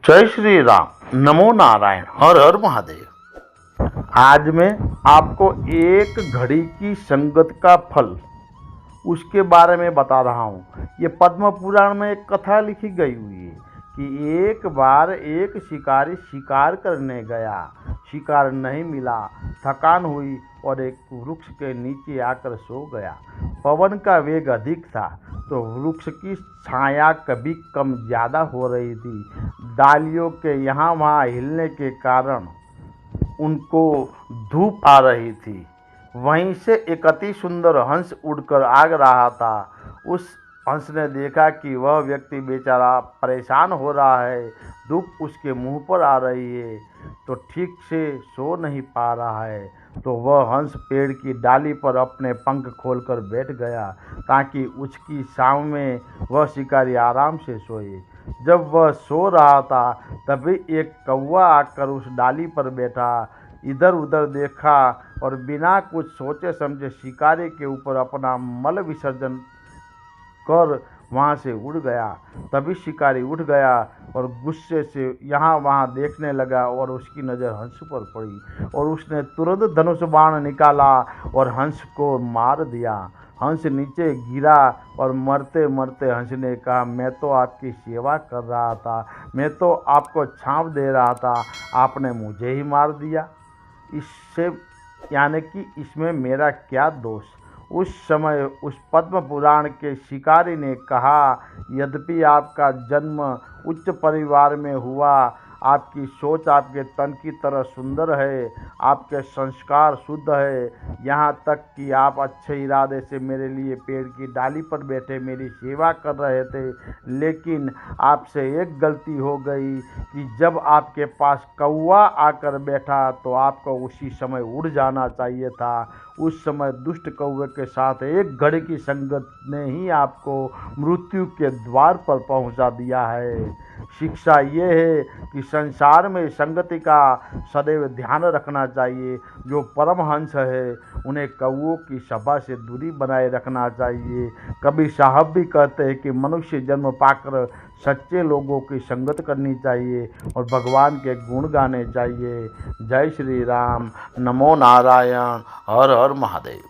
जय श्री राम, नमो नारायण, हर हर महादेव। आज मैं आपको एक घड़ी की संगत का फल उसके बारे में बता रहा हूँ। ये पद्म पुराण में एक कथा लिखी गई हुई है कि एक बार एक शिकारी शिकार करने गया, शिकार नहीं मिला, थकान हुई और एक वृक्ष के नीचे आकर सो गया। पवन का वेग अधिक था तो वृक्ष की छाया कभी कम ज़्यादा हो रही थी। डालियों के यहाँ वहाँ हिलने के कारण उनको धूप आ रही थी। वहीं से एक अति सुंदर हंस उड़कर आ रहा था। उस हंस ने देखा कि वह व्यक्ति बेचारा परेशान हो रहा है, धूप उसके मुंह पर आ रही है तो ठीक से सो नहीं पा रहा है। तो वह हंस पेड़ की डाली पर अपने पंख खोलकर बैठ गया ताकि उसकी छांव में वह शिकारी आराम से सोए। जब वह सो रहा था तभी एक कौवा आकर उस डाली पर बैठा, इधर उधर देखा और बिना कुछ सोचे समझे शिकारी के ऊपर अपना मल विसर्जन कर वहाँ से उड़ गया। तभी शिकारी उठ गया और गुस्से से यहाँ वहाँ देखने लगा और उसकी नज़र हंस पर पड़ी और उसने तुरंत धनुष बाण निकाला और हंस को मार दिया। हंस नीचे गिरा और मरते मरते हंस ने कहा, मैं तो आपकी सेवा कर रहा था, मैं तो आपको छांव दे रहा था, आपने मुझे ही मार दिया। इससे यानी कि इसमें मेरा क्या दोष। उस समय उस पद्म पुराण के शिकारी ने कहा, यद्यपि आपका जन्म उच्च परिवार में हुआ, आपकी सोच आपके तन की तरह सुंदर है, आपके संस्कार शुद्ध है, यहाँ तक कि आप अच्छे इरादे से मेरे लिए पेड़ की डाली पर बैठे मेरी सेवा कर रहे थे, लेकिन आपसे एक गलती हो गई कि जब आपके पास कौवा आकर बैठा तो आपको उसी समय उड़ जाना चाहिए था। उस समय दुष्ट कौवे के साथ एक घड़ी की संगत ने ही आपको मृत्यु के द्वार पर पहुंचा दिया है। शिक्षा ये है कि संसार में संगति का सदैव ध्यान रखना चाहिए। जो परमहंस है उन्हें कौवों की सभा से दूरी बनाए रखना चाहिए। कबीर साहब भी कहते हैं कि मनुष्य जन्म पाकर सच्चे लोगों की संगत करनी चाहिए और भगवान के गुण गाने चाहिए। जय श्री राम, नमो नारायण, हर हर महादेव।